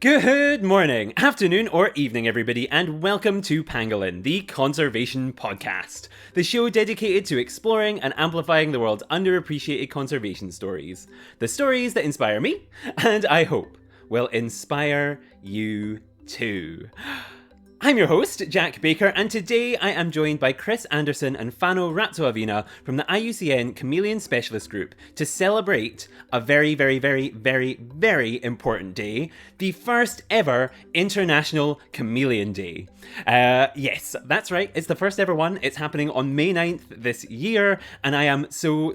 Good morning, afternoon, or evening, everybody, and welcome to Pangolin, the Conservation Podcast, the show dedicated to exploring and amplifying the world's underappreciated conservation stories. The stories that inspire me, and I hope will inspire you too. I'm your host, Jack Baker, and today I am joined by Chris Anderson and Fano Ratsoavina from the IUCN Chameleon Specialist Group to celebrate a very, very, very, very, very important day, the first ever International Chameleon Day. Yes, that's right, it's the first ever one. It's happening on May 9th this year, and I am so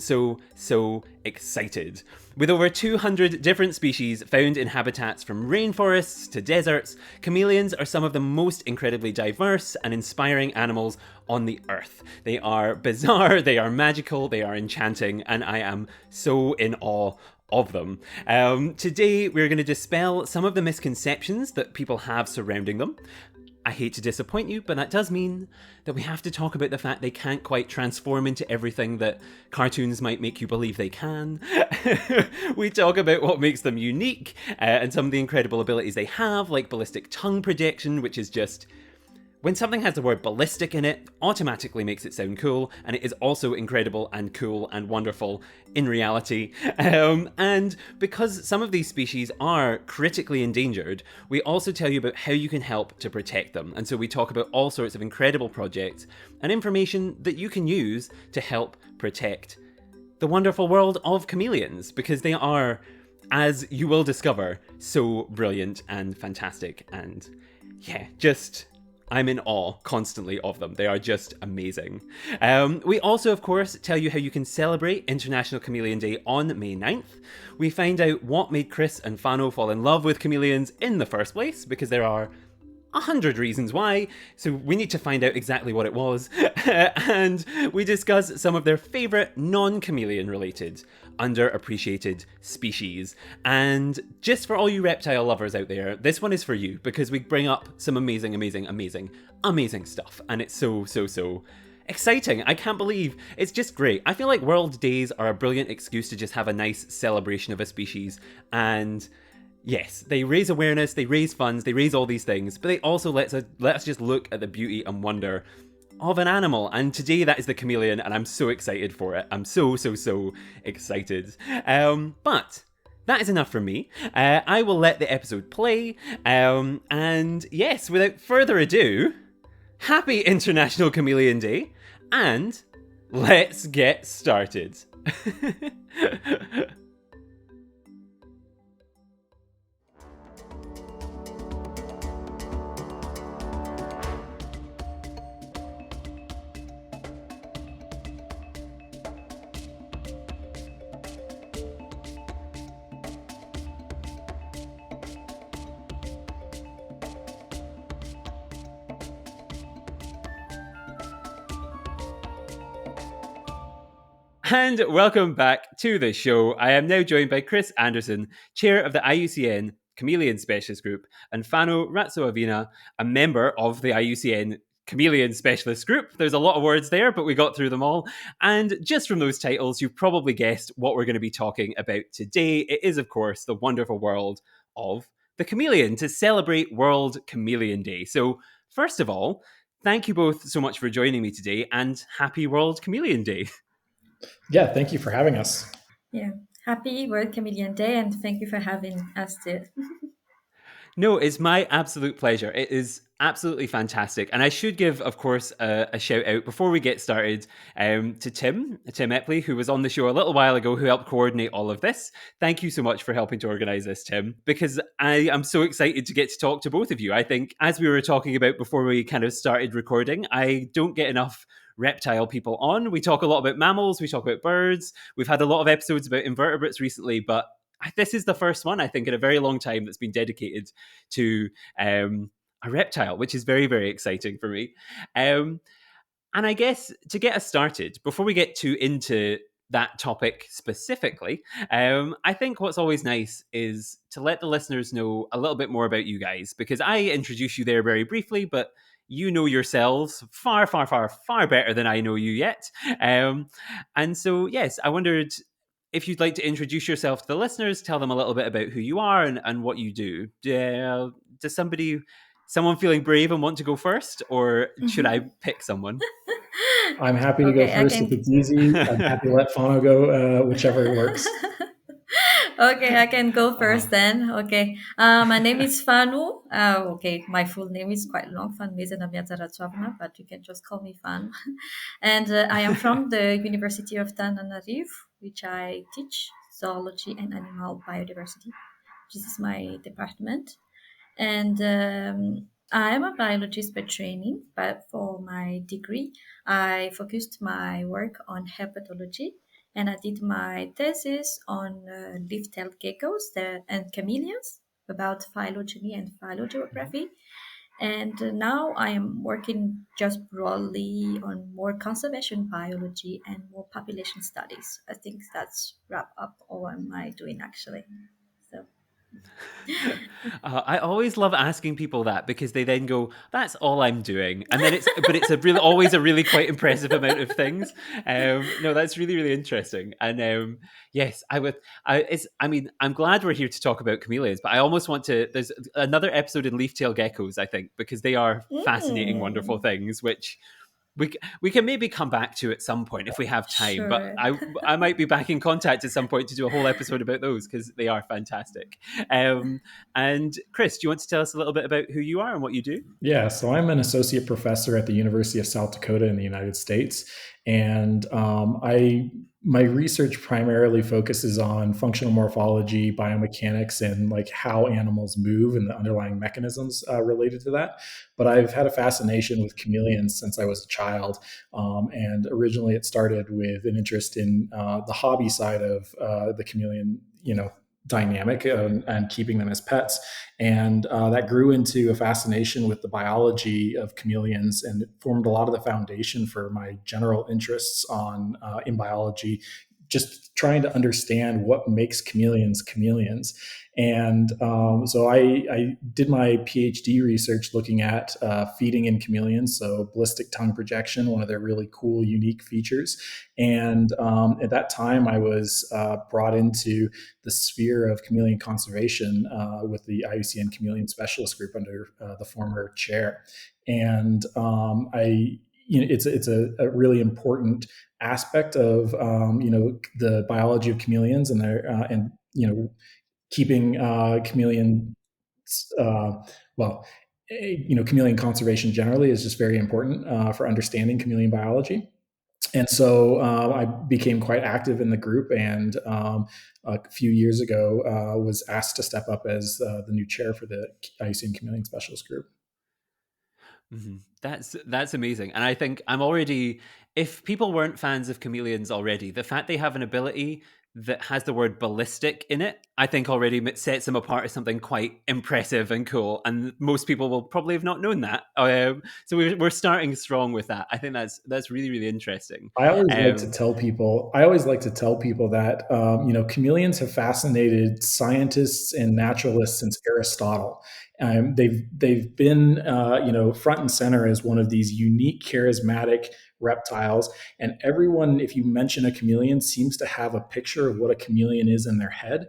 excited. With over 200 different species found in habitats from rainforests to deserts, chameleons are some of the most incredibly diverse and inspiring animals on the earth. They are bizarre, they are magical, they are enchanting, and I am so in awe of them. Today, we're going to dispel some of the misconceptions that people have surrounding them. I hate to disappoint you, but that does mean that we have to talk about the fact they can't quite transform into everything that cartoons might make you believe they can. We talk about what makes them unique and some of the incredible abilities they have, like ballistic tongue projection, which is just... when something has the word ballistic in it, automatically makes it sound cool, and it is also incredible and cool and wonderful in reality. And because some of these species are critically endangered, we also tell you about how you can help to protect them. And so we talk about all sorts of incredible projects and information that you can use to help protect the wonderful world of chameleons, because they are, as you will discover, so brilliant and fantastic and, yeah, just... I'm in awe constantly of them. They are just amazing. We also, of course, tell you how you can celebrate International Chameleon Day on May 9th. We find out what made Chris and Fano fall in love with chameleons in the first place, because there are 100 reasons why, so we need to find out exactly what it was. And we discuss some of their favourite non-chameleon related underappreciated species. And just for all you reptile lovers out there, this one is for you, because we bring up some amazing stuff, and it's so exciting. I can't believe it's just great. I feel like World Days are a brilliant excuse to just have a nice celebration of a species, and yes, they raise awareness, they raise funds, they raise all these things, but they also let us just look at the beauty and wonder of an animal. And today that is the chameleon, and I'm so excited for it. I'm so excited. But that is enough from me. I will let the episode play. And yes, without further ado, happy International Chameleon Day, and let's get started. And welcome back to the show. I am now joined by Chris Anderson, chair of the IUCN Chameleon Specialist Group, and Fano Ratsoavina, a member of the IUCN Chameleon Specialist Group. There's a lot of words there, but we got through them all. And just from those titles, you've probably guessed what we're going to be talking about today. It is, of course, the wonderful world of the chameleon, to celebrate World Chameleon Day. So, first of all, thank you both so much for joining me today, and happy World Chameleon Day. Yeah, thank you for having us. Yeah, happy World Chameleon Day, and thank you for having us too. No, it's my absolute pleasure. It is absolutely fantastic. And I should give, of course, a shout out before we get started to Tim Epley, who was on the show a little while ago, who helped coordinate all of this. Thank you so much for helping to organize this, Tim, because I am so excited to get to talk to both of you. I think, as we were talking about before we kind of started recording, I don't get enough reptile people on. We talk a lot about mammals, we talk about birds. We've had a lot of episodes about invertebrates recently, but this is the first one, I think, in a very long time that's been dedicated to a reptile, which is very exciting for me. And I guess to get us started, before we get too into that topic specifically, I think what's always nice is to let the listeners know a little bit more about you guys, because I introduced you there very briefly, but you know yourselves far better than I know you yet. And so, yes, I wondered, if you'd like to introduce yourself to the listeners, tell them a little bit about who you are and what you do. Does someone feeling brave and want to go first, or should I pick someone? I'm happy to go Okay, I first can. if it's easy. I'm happy to let Fano go, whichever works. Okay, I can go first Oh. then. Okay, my name is Fano. Okay, my full name is quite long, Fano Ratsoavina, but you can just call me Fano. And I am from the University of Tananarive, which I teach zoology and animal biodiversity. This is my department. And I am a biologist by training, but for my degree, I focused my work on herpetology, and I did my thesis on leaf-tailed geckos and chameleons about phylogeny and phylogeography. And now I am working just broadly on more conservation biology and more population studies. I think that's wrap up all am I doing actually. So. I always love asking people that because they then go, "That's all I'm doing," and then it's a really always a really quite impressive amount of things. No, that's really really interesting, and yes, I would. I mean, I'm glad we're here to talk about chameleons, but I almost want to. There's another episode in leaf-tail geckos, I think, because they are fascinating, wonderful Mm. things, which we can maybe come back to at some point if we have time, but Sure. I might be back in contact at some point to do a whole episode about those because they are fantastic. And Chris, do you want to tell us a little bit about who you are and what you do? Yeah, so I'm an associate professor at the University of South Dakota in the United States, and I my research primarily focuses on functional morphology, biomechanics, and like how animals move and the underlying mechanisms related to that. But I've had a fascination with chameleons since I was a child, and originally it started with an interest in the hobby side of the chameleon, dynamic and keeping them as pets. And that grew into a fascination with the biology of chameleons, and it formed a lot of the foundation for my general interests in biology, just trying to understand what makes chameleons chameleons. And so I did my PhD research looking at feeding in chameleons, so ballistic tongue projection, one of their really cool, unique features. And at that time, I was brought into the sphere of chameleon conservation with the IUCN Chameleon Specialist Group under the former chair. And it's a really important aspect of the biology of chameleons and their and keeping chameleon uh, well chameleon conservation generally is just very important for understanding chameleon biology. And so I became quite active in the group, and a few years ago was asked to step up as the new chair for the IUCN Chameleon Specialist Group. Mm-hmm. That's amazing, and I think I'm already. If people weren't fans of chameleons already, the fact they have an ability that has the word ballistic in it, I think already sets them apart as something quite impressive and cool. And most people will probably have not known that. So we're starting strong with that. I think that's really really interesting. I always like to Um, tell people. I always like to tell people that chameleons have fascinated scientists and naturalists since Aristotle. They've been front and center as one of these unique, charismatic reptiles. And everyone, if you mention a chameleon, seems to have a picture of what a chameleon is in their head.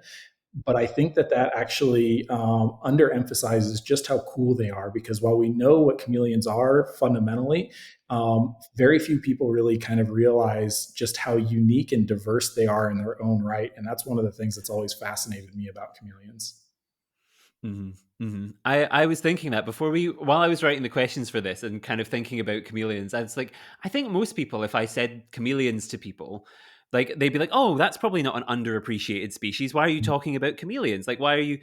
But I think that actually underemphasizes just how cool they are, because while we know what chameleons are fundamentally, very few people really kind of realize just how unique and diverse they are in their own right. And that's one of the things that's always fascinated me about chameleons. Mm-hmm, mm-hmm. I was thinking that while I was writing the questions for this and kind of thinking about chameleons, I was like, I think most people, if I said chameleons to people, like they'd be like, oh, that's probably not an underappreciated species. Why are you talking about chameleons? Like, why are you?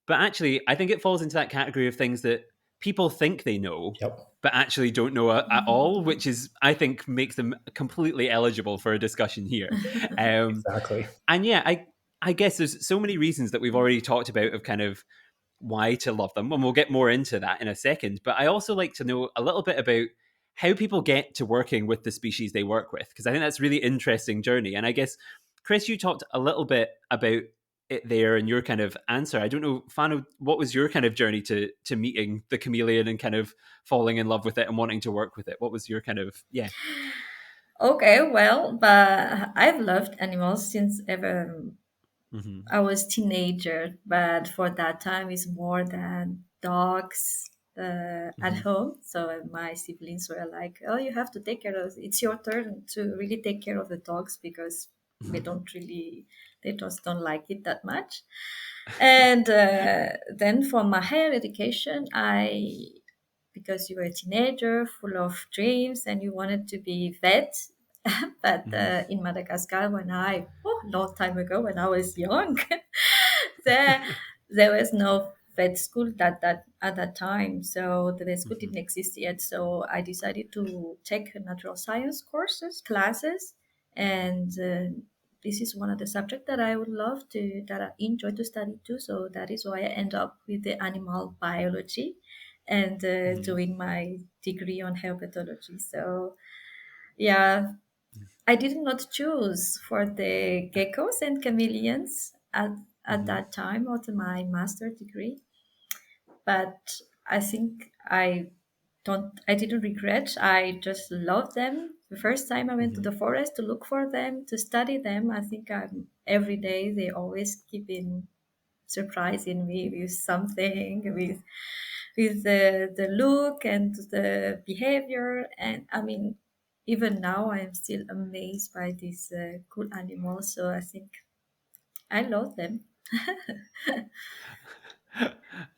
But actually, I think it falls into that category of things that people think they know, Yep. but actually don't know at all, which is, I think, makes them completely eligible for a discussion here. Um, Exactly. and yeah, I guess there's so many reasons that we've already talked about of kind of why to love them, and we'll get more into that in a second. But I also like to know a little bit about how people get to working with the species they work with, because I think that's a really interesting journey. And I guess, Chris, you talked a little bit about it there in your kind of answer. I don't know, Fano, what was your kind of journey to meeting the chameleon and kind of falling in love with it and wanting to work with it? What was your kind of Okay, well, but I've loved animals since ever Hmm. I was teenager, but for that time it's more than dogs at Hmm. home. So my siblings were like, "Oh, you have to take care of. It's your turn to really take care of the dogs because we don't really, they just don't like it that much." And then for my higher education, I because you were a teenager full of dreams and you wanted to be vet. But Hmm. in Madagascar, long time ago, when I was young, there there was no vet school that at that time, so the vet school Hmm. didn't exist yet. So I decided to take natural science courses classes, and this is one of the subjects that I would love to that I enjoy to study too. So that is why I end up with the animal biology and Hmm. doing my degree on herpetology. So yeah, I did not choose for the geckos and chameleons at Hmm. that time of my master degree, but I think I didn't regret. I just love them. The first time I went to Hmm. the forest to look for them, to study them, I think every day they always keep in surprising me with something, with the look and the behavior. And I mean, even now I am still amazed by these cool animals. So I think I love them.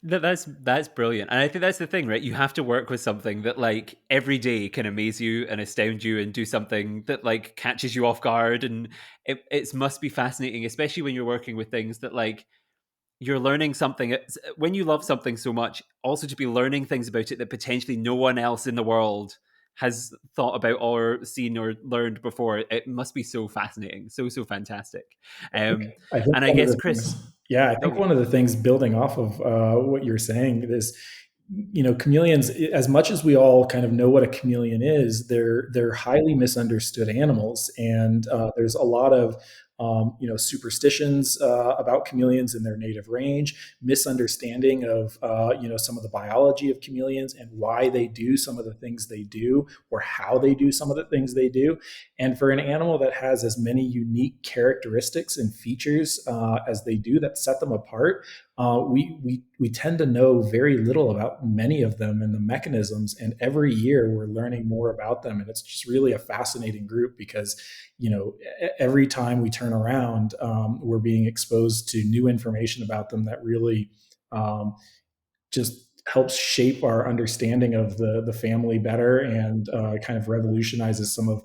That's brilliant, and I think that's the thing, right? You have to work with something that like every day can amaze you and astound you, and do something that like catches you off guard, and it must be fascinating, especially when you're working with things that like you're learning something. When you love something so much, also to be learning things about it that potentially no one else in the world has thought about or seen or learned before. It must be so fascinating, so fantastic. um I think and I one of guess, the Chris. things, yeah, I think Oh. one of the things building off of what you're saying is, chameleons. As much as we all kind of know what a chameleon is, they're highly misunderstood animals, and there's a lot of superstitions about chameleons in their native range, misunderstanding of some of the biology of chameleons and why they do some of the things they do or how they do some of the things they do. And for an animal that has as many unique characteristics and features as they do that set them apart, we tend to know very little about many of them and the mechanisms. And every year we're learning more about them, and it's just really a fascinating group because every time we turn around, we're being exposed to new information about them that really um, just helps shape our understanding of the family better, and kind of revolutionizes some of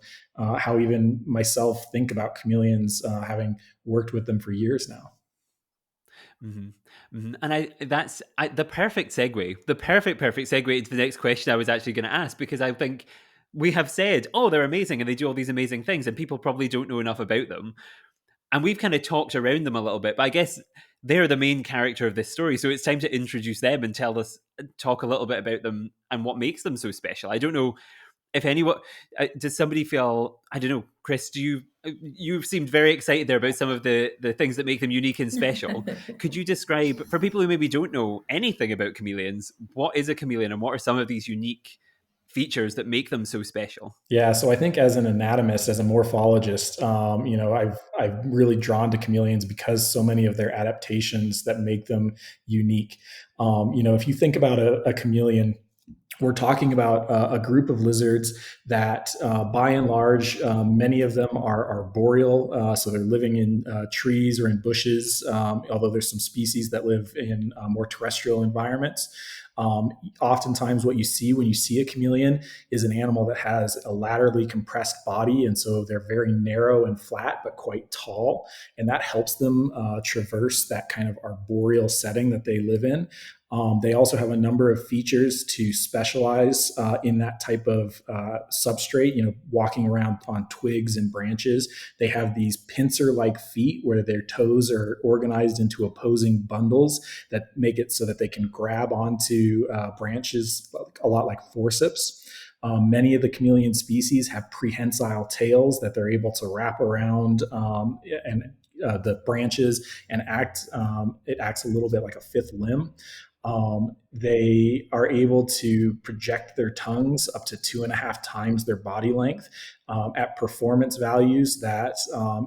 how even myself think about chameleons, having worked with them for years now. Hmm. Hmm. And the perfect segue, the perfect segue into the next question I was actually going to ask, because I think we have said, oh, they're amazing and they do all these amazing things, and people probably don't know enough about them. And we've kind of talked around them a little bit, but I guess they're the main character of this story. So it's time to introduce them and talk a little bit about them and what makes them so special. I don't know if anyone, does somebody feel, I don't know, Chris, you've seemed very excited there about some of the things that make them unique and special. Could you describe, for people who maybe don't know anything about chameleons, what is a chameleon and what are some of these unique features that make them so special? Yeah, so I think as an anatomist, as a morphologist, I'm really drawn to chameleons because so many of their adaptations that make them unique. If you think about a chameleon, we're talking about a group of lizards that, by and large, many of them are arboreal, so they're living in trees or in bushes. Although there's some species that live in more terrestrial environments. Oftentimes, what you see when you see a chameleon is an animal that has a laterally compressed body, and so they're very narrow and flat, but quite tall, and that helps them traverse that kind of arboreal setting that they live in. They also have a number of features to specialize in that type of substrate, walking around on twigs and branches. They have these pincer like feet where their toes are organized into opposing bundles that make it so that they can grab onto branches a lot like forceps. Many of the chameleon species have prehensile tails that they're able to wrap around and the branches and it acts a little bit like a fifth limb. They are able to project their tongues up to 2.5 times their body length at performance values that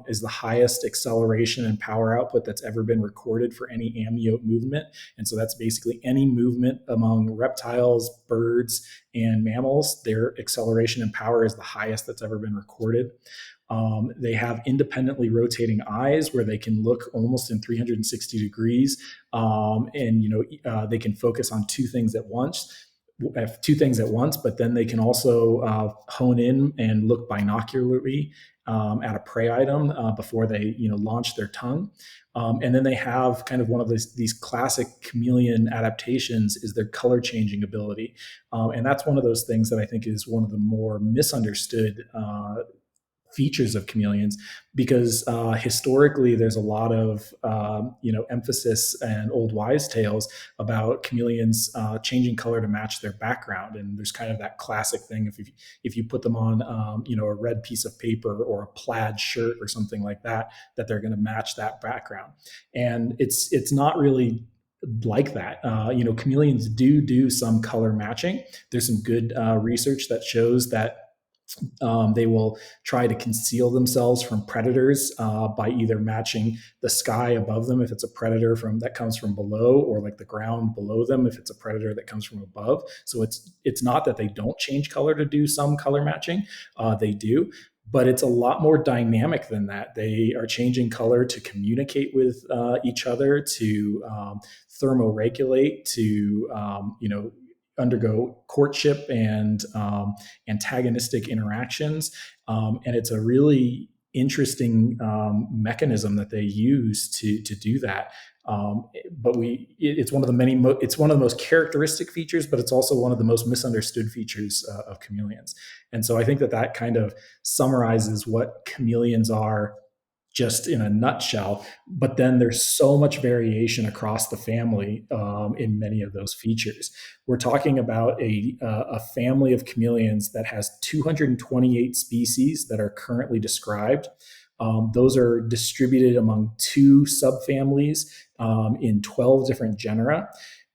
is the highest acceleration and power output that's ever been recorded for any amniote movement. And so that's basically any movement among reptiles, birds, and mammals. Their acceleration and power is the highest that's ever been recorded. They have independently rotating eyes where they can look almost in 360 degrees, and they can focus on two things at once. But then they can also hone in and look binocularly at a prey item before they launch their tongue. And then they have kind of one of these classic chameleon adaptations is their color changing ability, and that's one of those things that I think is one of the more misunderstood features of chameleons, because historically there's a lot of emphasis and old wise tales about chameleons changing color to match their background. And there's kind of that classic thing, if you put them on a red piece of paper or a plaid shirt or something like that, that they're going to match that background. And it's not really like that. Chameleons do some color matching. There's some good research that shows that they will try to conceal themselves from predators by either matching the sky above them if it's a predator that comes from below, or like the ground below them if it's a predator that comes from above. So it's not that they don't change color to do some color matching. They do, but it's a lot more dynamic than that. They are changing color to communicate with each other, to thermoregulate, to undergo courtship and antagonistic interactions. And it's a really interesting mechanism that they use to do that. But it's one of the most characteristic features, but it's also one of the most misunderstood features of chameleons. And so I think that kind of summarizes what chameleons are just in a nutshell. But then there's so much variation across the family in many of those features. We're talking about a family of chameleons that has 228 species that are currently described. Those are distributed among 2 subfamilies in 12 different genera.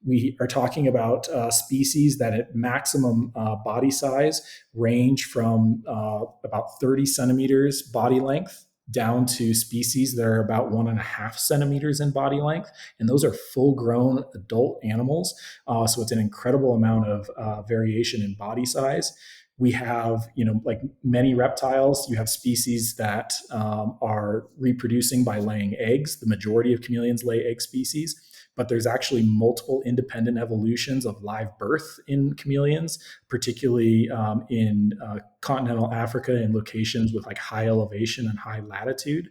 We are talking about species that at maximum body size range from about 30 centimeters body length down to species that are about 1.5 centimeters in body length. And those are full grown adult animals. So it's an incredible amount of variation in body size. We have, like many reptiles, you have species that are reproducing by laying eggs. The majority of chameleons lay egg species, but there's actually multiple independent evolutions of live birth in chameleons, particularly in continental Africa in locations with like high elevation and high latitude.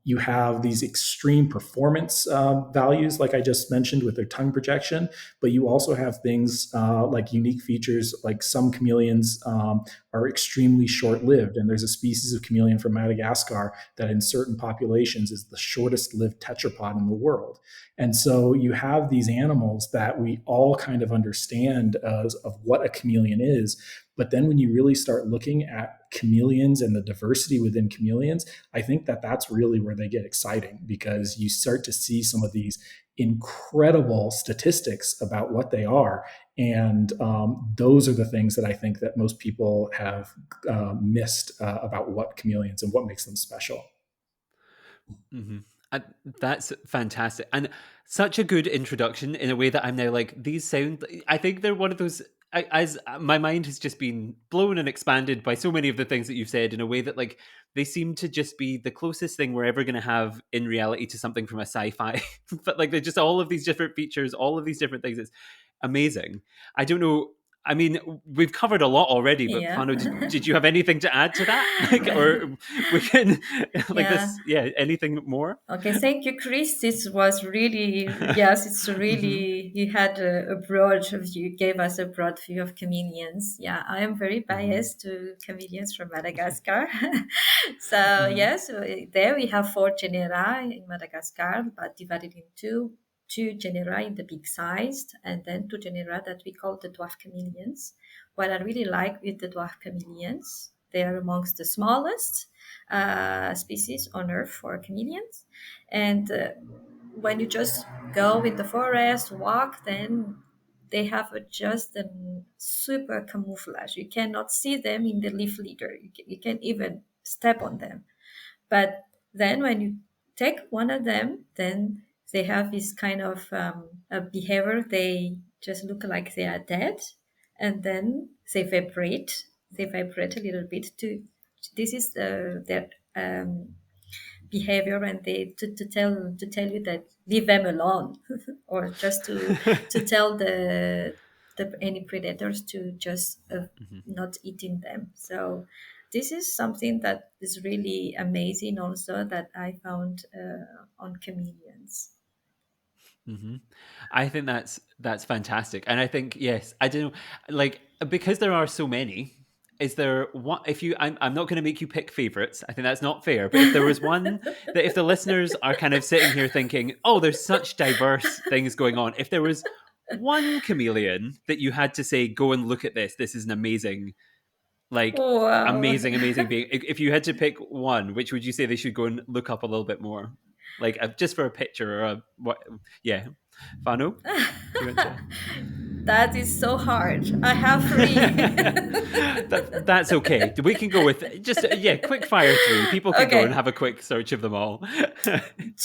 You have these extreme performance values, like I just mentioned, with their tongue projection, but you also have things like unique features, like some chameleons are extremely short-lived. And there's a species of chameleon from Madagascar that in certain populations is the shortest lived tetrapod in the world. And so you have these animals that we all kind of understand of what a chameleon is. But then when you really start looking at chameleons and the diversity within chameleons, I think that that's really where they get exciting, because you start to see some of these incredible statistics about what they are. And those are the things that I think that most people have missed about what chameleons and what makes them special. Mm-hmm. That's fantastic, and such a good introduction in a way that I'm now like, these sound. I think they're one of those. As my mind has just been blown and expanded by so many of the things that you've said in a way that like they seem to just be the closest thing we're ever going to have in reality to something from a sci-fi. But like they're just all of these different features, all of these different things. It's amazing. I don't know. I mean, we've covered a lot already, but Yeah. Fano, did you have anything to add to that? Like, or we can like Yeah. this? Yeah, anything more? Okay, thank you, Chris. This was really, yes, it's Mm-hmm. really, you had a broad view, gave us a broad view of chameleons. Yeah, I am very Mm-hmm. biased to chameleons from Madagascar. So, Mm-hmm. yes, there we have 4 genera in Madagascar, but divided into two genera in the big sized, and then 2 genera that we call the dwarf chameleons. What I really like with the dwarf chameleons, they are amongst the smallest species on Earth for chameleons. And when you just go in the forest, walk, then they have just a super camouflage. You cannot see them in the leaf litter. You can't even step on them. But then when you take one of them, then they have this kind of a behavior. They just look like they are dead, and then they vibrate. They vibrate a little bit too. This is their behavior, and they to tell you that leave them alone, or just to tell the any predators to just not eating them. So this is something that is really amazing also that I found on chameleons. I think that's fantastic, and I think yes, I don't know, like because there are so many. Is there one? If you, I'm not going to make you pick favorites. I think that's not fair. But if there was one that, if the listeners are kind of sitting here thinking, "Oh, there's such diverse things going on," if there was one chameleon that you had to say, "Go and look at this. This is an amazing, like Wow. amazing being." If you had to pick one, which would you say they should go and look up a little bit more, like just for a picture or a what? Yeah, Fano, do you want to? That is so hard. I have three. That's okay. We can go with just yeah, quick fire three. People can go and Okay. have a quick search of them all.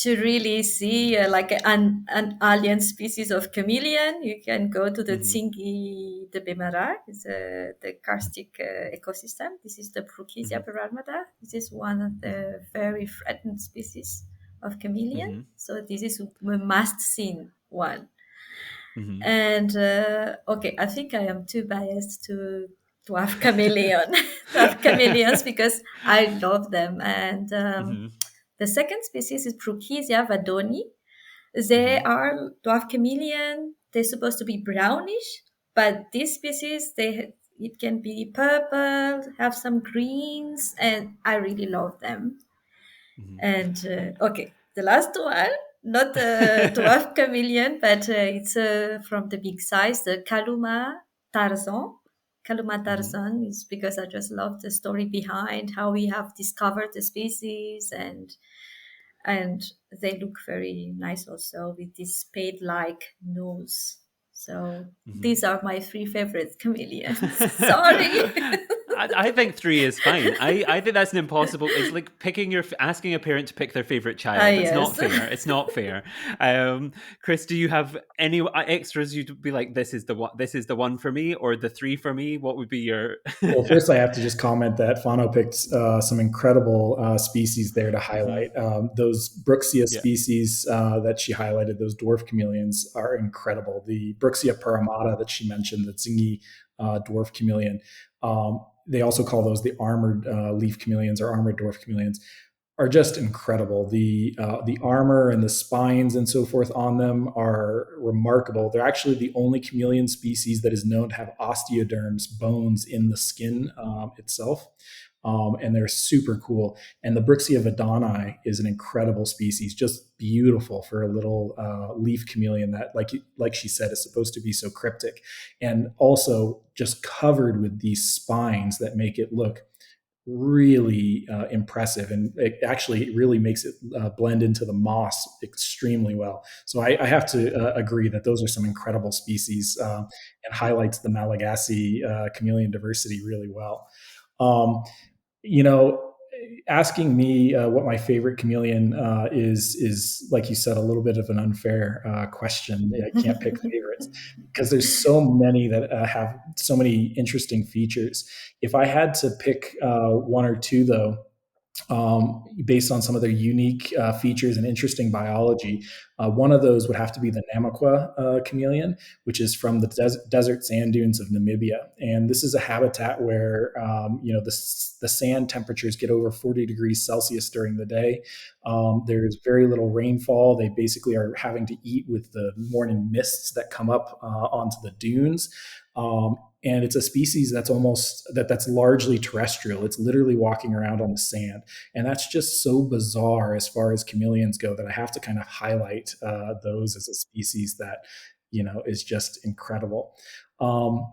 To really see like an alien species of chameleon, you can go to the Hmm. Tsingy de Bemara, it's the karstic ecosystem. This is the Bruchisia Hmm. pararmata. This is one of the very threatened species of chameleon. Hmm. So this is a must-seen one. Hmm. And okay, I think I am too biased to have chameleon, to have chameleons because I love them. And Hmm. the second species is Bruchisia vadoni. They Hmm. are dwarf chameleon. They're supposed to be brownish, but this species it can be purple, have some greens, and I really love them. Hmm. And okay, the last one, not a dwarf chameleon, but it's from the big size, the Kaluma tarzan. Kaluma Hmm. tarzan is because I just love the story behind how we have discovered the species, and they look very nice also with this spade-like nose. So Hmm. these are my three favorite chameleons. Sorry. I think three is fine. I think that's an impossible. It's like asking a parent to pick their favorite Ah, child. It's not yes. fair. It's not fair. Chris, do you have any extras? You'd be like, this is the one. This is the one for me, or the three for me. What would be your? Well, first, I have to just comment that Fano picked some incredible species there to Hmm. highlight. Those Bruxia Yeah. species that she highlighted, those dwarf chameleons, are incredible. The Bruxia paramata that she mentioned, the Zingi dwarf chameleon, they also call those the armored leaf chameleons or armored dwarf chameleons, are just incredible. The armor and the spines and so forth on them are remarkable. They're actually the only chameleon species that is known to have osteoderms, bones in the skin itself. And they're super cool. And the Bruxia vadani is an incredible species, just beautiful for a little leaf chameleon that, like she said, is supposed to be so cryptic, and also just covered with these spines that make it look really impressive, and it actually really makes it blend into the moss extremely well. So I have to agree that those are some incredible species, and highlights the Malagasy chameleon diversity really well. Um, you know, asking me what my favorite chameleon is, like you said, a little bit of an unfair question. I can't pick favorites because there's so many that have so many interesting features. If I had to pick one or two, though, based on some of their unique features and interesting biology. One of those would have to be the Namaqua chameleon, which is from the desert sand dunes of Namibia. And this is a habitat where the sand temperatures get over 40 degrees Celsius during the day. There's very little rainfall. They basically are having to eat with the morning mists that come up onto the dunes. And it's a species that's largely terrestrial. It's literally walking around on the sand, and that's just so bizarre as far as chameleons go that I have to kind of highlight those as a species that is just incredible. Um,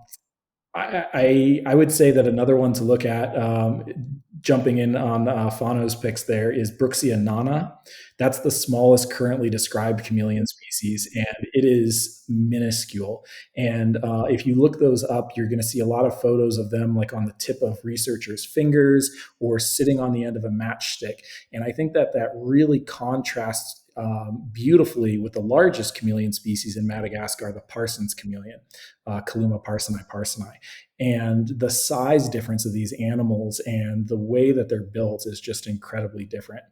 I would say that another one to look at. jumping in on Fano's picks there, is Brooksia nana. That's the smallest currently described chameleon species, and it is minuscule. And if you look those up, you're going to see a lot of photos of them like on the tip of researchers' fingers or sitting on the end of a matchstick. And I think that that really contrasts beautifully with the largest chameleon species in Madagascar, the Parsons chameleon, Kaluma parsoni parsoni. And the size difference of these animals and the way that they're built is just incredibly different.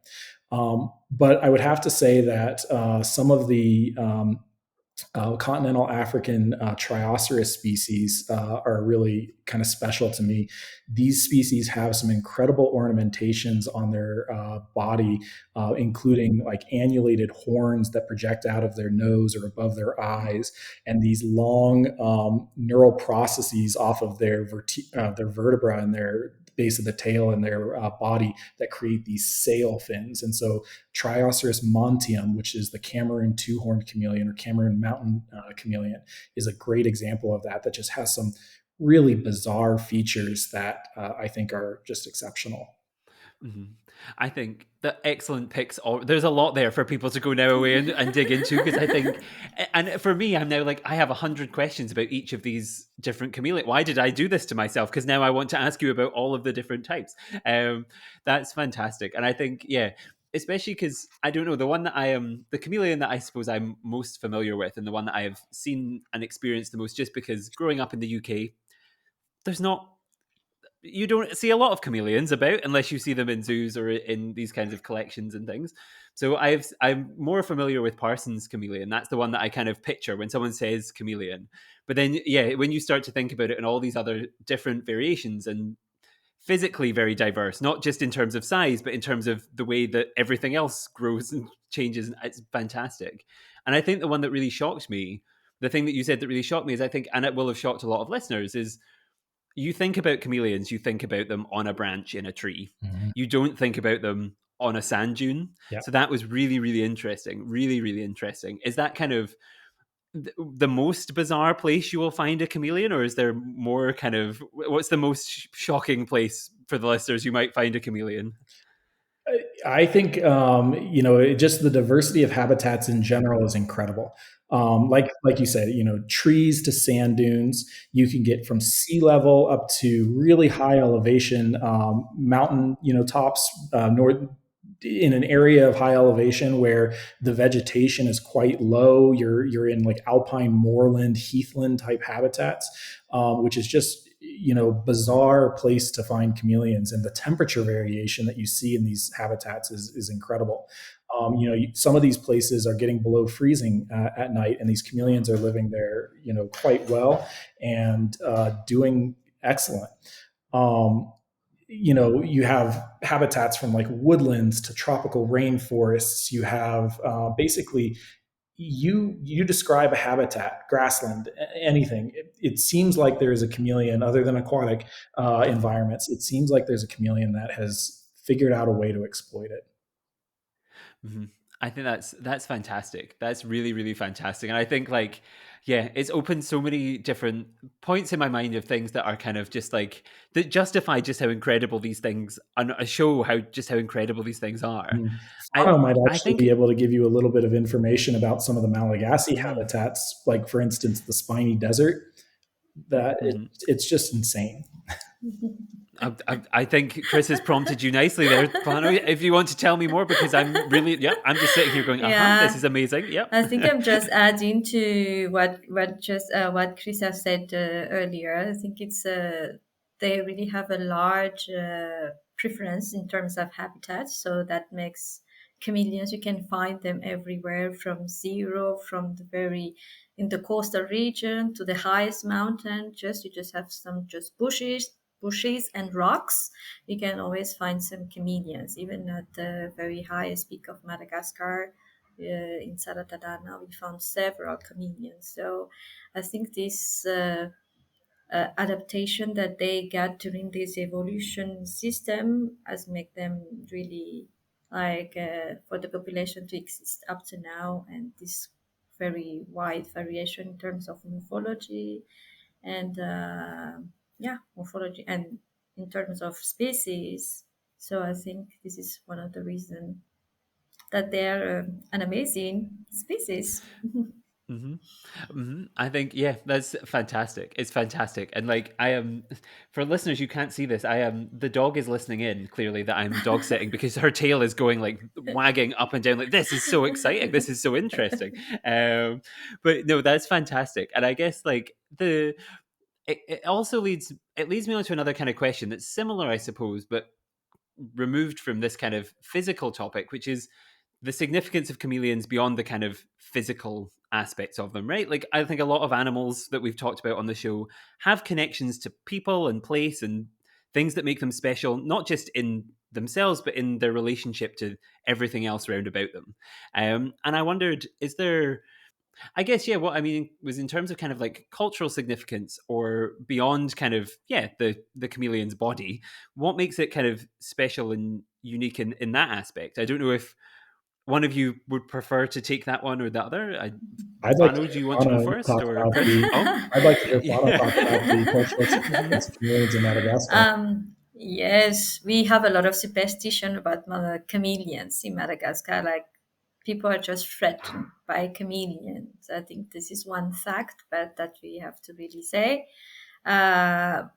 But I would have to say that some of the continental African Trioceras species are really kind of special to me. These species have some incredible ornamentations on their body, including like annulated horns that project out of their nose or above their eyes, and these long neural processes off of their vertebra and their base of the tail and their body that create these sail fins. And so Trioceras montium, which is the Cameroon two-horned chameleon or Cameroon mountain chameleon, is a great example of that, that just has some really bizarre features that I think are just exceptional. Mm-hmm. I think the excellent picks. There's a lot there for people to go now away and dig into, because I think, and for me, I'm now like, I have 100 questions about each of these different chameleon. Why did I do this to myself? Because now I want to ask you about all of the different types. That's fantastic, and I think, yeah, especially because I don't know, the one that I am, the chameleon that I suppose I'm most familiar with, and the one that I have seen and experienced the most, just because growing up in the UK, there's not, you don't see a lot of chameleons about unless you see them in zoos or in these kinds of collections and things. So I'm more familiar with Parsons chameleon. That's the one that I kind of picture when someone says chameleon. But then, yeah, when you start to think about it and all these other different variations and physically very diverse, not just in terms of size, but in terms of the way that everything else grows and changes, it's fantastic. And I think the one that really shocked me, the thing that you said that really shocked me is, I think, and it will have shocked a lot of listeners, is you think about chameleons, you think about them on a branch in a tree. Mm-hmm. You don't think about them on a sand dune. Yeah. So that was really, really interesting. Really, really interesting. Is that kind of the most bizarre place you will find a chameleon, or is there more kind of, what's the most shocking place for the listeners you might find a chameleon? I think just the diversity of habitats in general is incredible. Like you said, trees to sand dunes. You can get from sea level up to really high elevation mountain, tops north in an area of high elevation where the vegetation is quite low. You're in like alpine moorland, heathland type habitats, which is just bizarre place to find chameleons, and the temperature variation that you see in these habitats is incredible. Some of these places are getting below freezing at night, and these chameleons are living there, quite well and doing excellent. Um, you have habitats from like woodlands to tropical rainforests. You have basically you describe a habitat, grassland, anything. It seems like there is a chameleon, other than aquatic environments. It seems like there's a chameleon that has figured out a way to exploit it. Mm-hmm. I think that's fantastic. That's really, really fantastic. And I think, like, yeah, it's opened so many different points in my mind of things that are kind of just like, that justify just how incredible these things, and show how incredible these things are. Fano might I actually think. be able to give you a little bit of information about some of the Malagasy Mm, habitats, like for instance, the spiny desert. That mhm. it's just insane. I think Chris has prompted you nicely there, Fano. If you want to tell me more, because I'm really, yeah, I'm just sitting here going, this Yeah, is amazing. Yep. I think I'm just adding to what Chris has said earlier. I think it's they really have a large preference in terms of habitat, so that makes chameleons. You can find them everywhere, from zero, from the very in the coastal region to the highest mountain. Just you just have some just bushes and rocks. You can always find some chameleons, even at the very highest peak of Madagascar in Saratadana, we found several chameleons. So I think this adaptation that they got during this evolution system has made them really like for the population to exist up to now, and this very wide variation in terms of morphology and morphology, and in terms of species. So I think this is one of the reasons that they're an amazing species. Hmm. Hmm. I think, yeah, that's fantastic. It's fantastic. And like, I am, for listeners, you can't see this. I am, the dog is listening in clearly that I'm dog sitting because her tail is going like wagging up and down. Like, this is so exciting. This is so interesting. Um, but no, that's fantastic. And I guess like it also it leads me on to another kind of question that's similar, I suppose, but removed from this kind of physical topic, which is the significance of chameleons beyond the kind of physical aspects of them, right? Like, I think a lot of animals that we've talked about on the show have connections to people and place and things that make them special, not just in themselves, but in their relationship to everything else around about them. And I wondered, is there, I guess, yeah, what I mean was in terms of kind of like cultural significance or beyond kind of, yeah, the chameleon's body, what makes it kind of special and unique in that aspect? I don't know if one of you would prefer to take that one or the other. I'd like to Fano, do hear you want to go Fano first talk or about Chris? the. Oh, I'd like to hear Fano talk about the yeah. cultural Mhm. significance of chameleons in Madagascar. Yes, we have a lot of superstition about chameleons in Madagascar. Like people are just threatened by chameleons. I think this is one fact, but that we have to really say,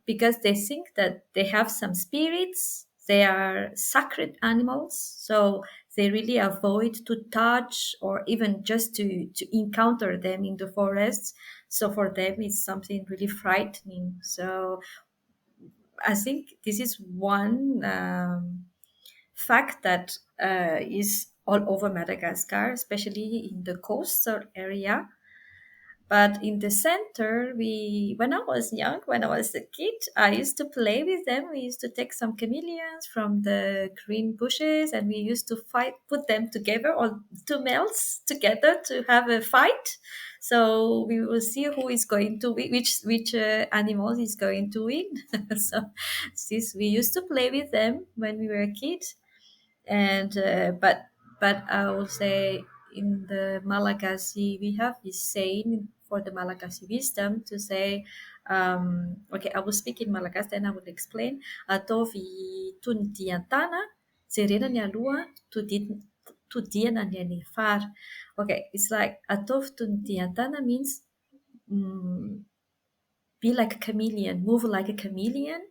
because they think that they have some spirits. They are sacred animals, so they really avoid to touch or even just to encounter them in the forests. So for them, it's something really frightening. So I think this is one fact that is all over Madagascar, especially in the coastal area. But in the center, when I was young, when I was a kid, I used to play with them. We used to take some chameleons from the green bushes, and we used to fight, put them together, or two males together to have a fight. So we will see who is going to win, which animal is going to win. So this we used to play with them when we were a kid, and but I would say in the Malagasy we have this saying for the Malagasy wisdom to say, okay, I will speak in Malagasy, then I will explain. Ataovy tony diantana jerena ny aloha todiana ny any afara. Okay, it's like ataovy tony diantana means mm, be like a chameleon, move like a chameleon,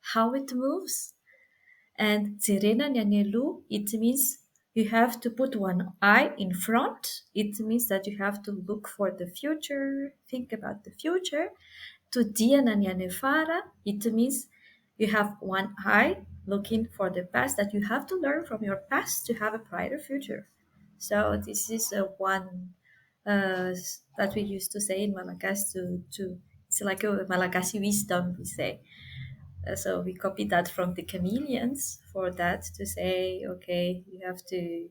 how it moves. And Zerena Nyanyelu, it means you have to put one eye in front. It means that you have to look for the future, think about the future. To Diana Nyanefara, it means you have one eye looking for the past, that you have to learn from your past to have a brighter future. So this is one that we used to say in Malagasy to it's like a Malagasy wisdom, we say. So we copied that from the chameleons for that to say, okay, you have to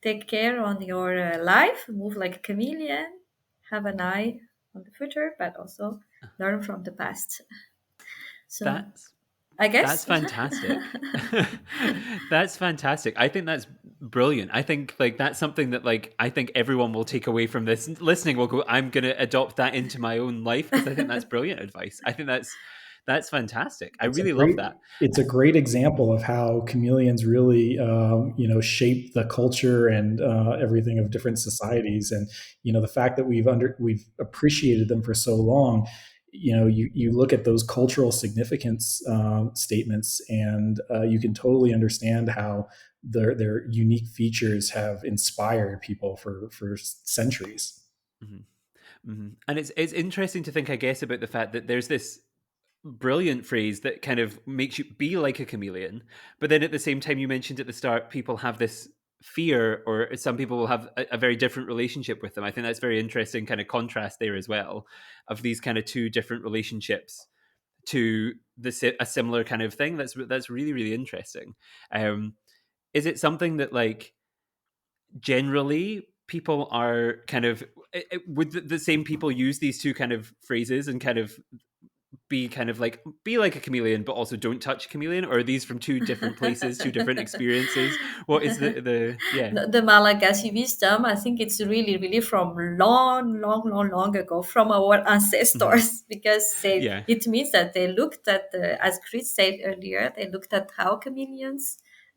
take care on your life, move like a chameleon, have an eye on the future, but also learn from the past. So That's I That's guess. fantastic. That's fantastic. I think that's brilliant. I think like that's something that like I think everyone will take away from this listening will go, I'm gonna adopt that into my own life because I think that's brilliant advice. I think that's fantastic. I It's a really love great that. it's a great example of how chameleons really shape the culture and everything of different societies. And the fact that we've appreciated them for so long. You look at those cultural significance statements, and you can totally understand how their unique features have inspired people for centuries. Mhm. Mhm. And it's interesting to think, I guess, about the fact that there's this brilliant phrase that kind of makes you be like a chameleon, but then at the same time, you mentioned at the start, people have this fear, or some people will have a very different relationship with them. I think that's very interesting, kind of contrast there as well, of these kind of two different relationships to a similar kind of thing. That's really really interesting. Um, is it something that like generally people are kind of would the same people use these two kind of phrases and kind of be kind of like be like a chameleon but also don't touch a chameleon, or are these from two different places, two different experiences? What is the yeah. The Malagasy wisdom, I think it's really, really from long, long, long, long ago, from our Mhm. ancestors, because Yeah. it means that they looked at, as Chris said earlier, they looked at how chameleons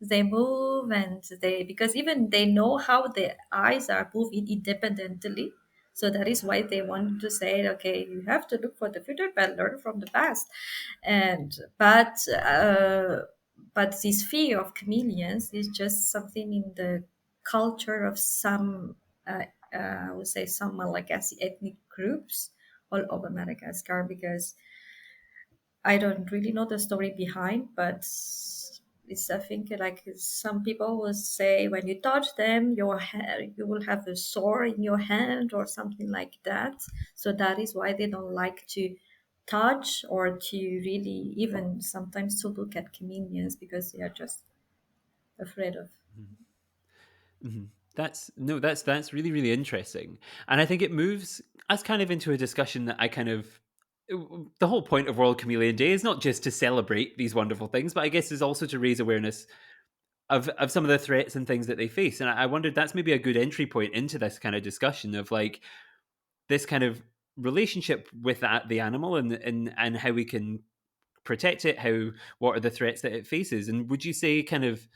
they move, and because even they know how the eyes are moving independently. So that is why they wanted to say, okay, you have to look for the future, but learn from the past. And but this fear of chameleons is just something in the culture of some, I would say, some Malagasy ethnic groups all over Madagascar, because I don't really know the story behind, but it's, I think, like some people will say when you touch them, your hair, you will have a sore in your hand or something like that. So that is why they don't like to touch or to really even sometimes to look at chameleons, because they are just afraid of. Mhm. That's no, that's really really interesting, and I think it moves us kind of into a discussion that I kind of the whole point of World Chameleon Day is not just to celebrate these wonderful things, but I guess is also to raise awareness of some of the threats and things that they face. And I wondered that's maybe a good entry point into this kind of discussion of like this kind of relationship with that the animal and how we can protect it, how what are the threats that it faces. And would you say kind of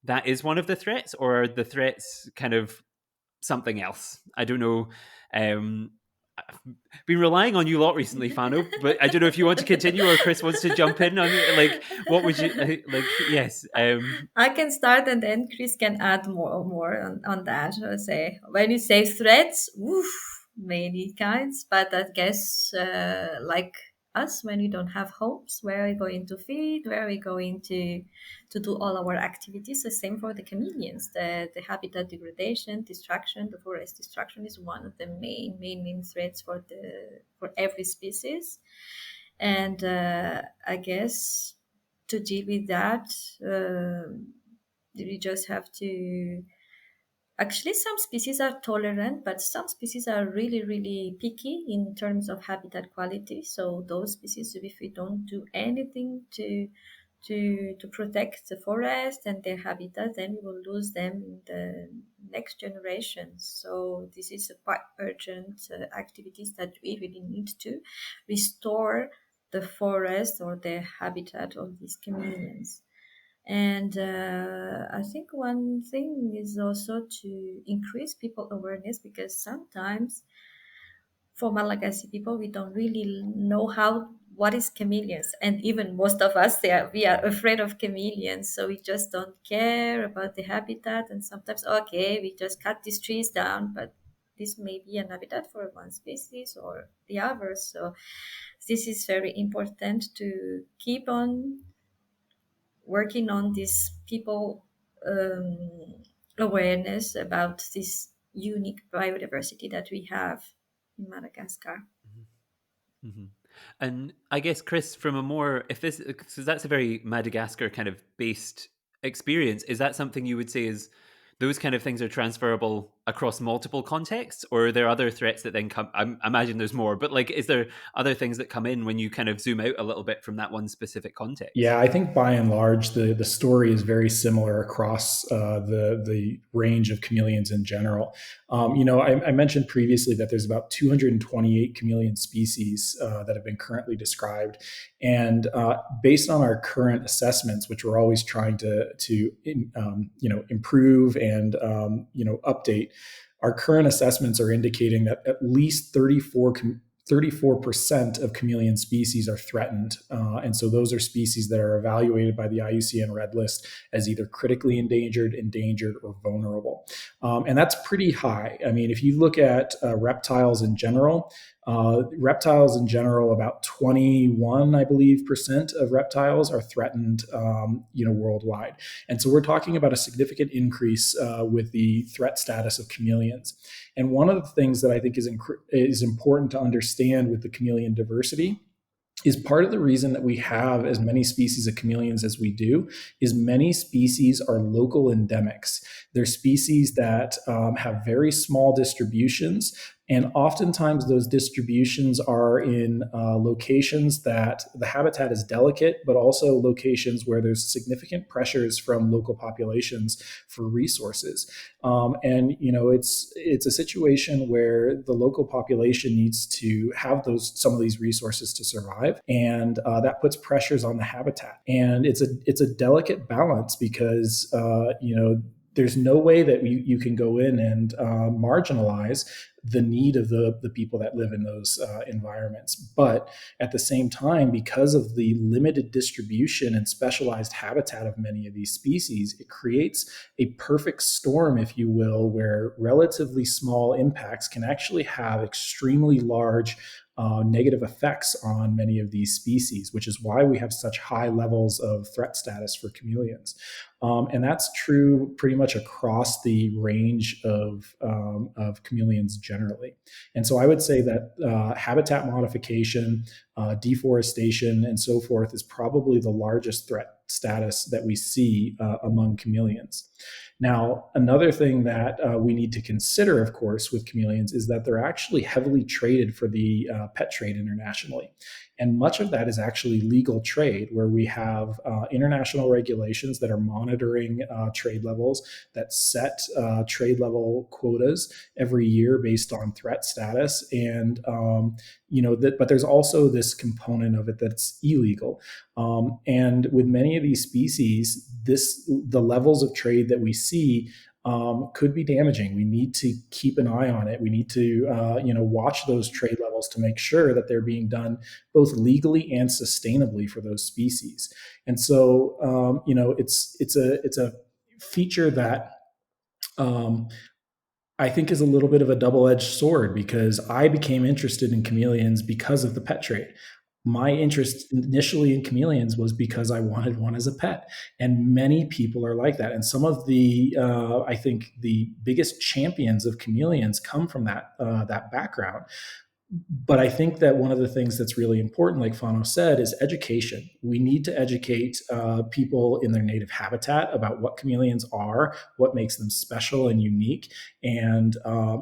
that is one of the threats, or are the threats kind of something else? I don't know. I've been relying on you a lot recently, Fano, but I don't know if you want to continue or Chris wants to jump in on it. Like, what would you like? Yes. I can start and then Chris can add more on that. Say when you say threats, oof, many kinds. But I guess like us, when we don't have homes, where are we going to feed? Where are we going to do all our activities? The same for the chameleons. The habitat degradation, destruction, the forest destruction is one of the main threats for every species. And I guess to deal with that, we just have to. Actually, some species are tolerant, but some species are really, really picky in terms of habitat quality. So those species, if we don't do anything to protect the forest and their habitat, then we will lose them in the next generation. So this is a quite urgent activities that we really need to restore the forest or the habitat of these chameleons. And I think one thing is also to increase people awareness, because sometimes for Malagasy people we don't really know how what is chameleons, and even most of us we are afraid of chameleons, so we just don't care about the habitat. And sometimes, okay, we just cut these trees down, but this may be an habitat for one species or the other. So this is very important to keep on working on this people awareness about this unique biodiversity that we have in Madagascar. Mhm. And I guess Chris, from a more if this because that's a very Madagascar kind of based experience, is that something you would say is those kind of things are transferable across multiple contexts, or are there other threats that then come? I imagine there's more, but like, is there other things that come in when you kind of zoom out a little bit from that one specific context? Yeah, I think by and large the story is very similar across the range of chameleons in general. I mentioned previously that there's about 228 chameleon species that have been currently described, and based on our current assessments, which we're always trying to improve and update, our current assessments are indicating that at least 34% of chameleon species are threatened. And so those are species that are evaluated by the IUCN Red List as either critically endangered, endangered, or vulnerable. And that's pretty high. I mean, if you look at reptiles in general, about 21, I believe, percent of reptiles are threatened, worldwide. And so we're talking about a significant increase with the threat status of chameleons. And one of the things that I think is important to understand with the chameleon diversity is part of the reason that we have as many species of chameleons as we do is many species are local endemics. They're species that have very small distributions, And oftentimes those distributions are in locations that the habitat is delicate, but also locations where there's significant pressures from local populations for resources. And it's a situation where the local population needs to have some of these resources to survive, and that puts pressures on the habitat. And it's a delicate balance because there's no way that you can go in and marginalize the need of the people that live in those environments. But at the same time, because of the limited distribution and specialized habitat of many of these species, it creates a perfect storm, if you will, where relatively small impacts can actually have extremely large negative effects on many of these species, which is why we have such high levels of threat status for chameleons. And that's true pretty much across the range of chameleons generally. And so I would say that habitat modification, deforestation, and so forth is probably the largest threat status that we see among chameleons. Now, another thing that we need to consider, of course, with chameleons is that they're actually heavily traded for the pet trade internationally. And much of that is actually legal trade, where we have international regulations that are monitoring trade levels, that set trade level quotas every year based on threat status. And, but there's also this component of it that's illegal. And with many of these species, the levels of trade that we see could be damaging. We need to keep an eye on it. We need to, watch those trade levels to make sure that they're being done both legally and sustainably for those species. And so, it's a feature that I think is a little bit of a double-edged sword, because I became interested in chameleons because of the pet trade. My interest initially in chameleons was because I wanted one as a pet. And many people are like that. And some of the, I think the biggest champions of chameleons come from that background. But I think that one of the things that's really important, like Fano said, is education. We need to educate people in their native habitat about what chameleons are, what makes them special and unique, and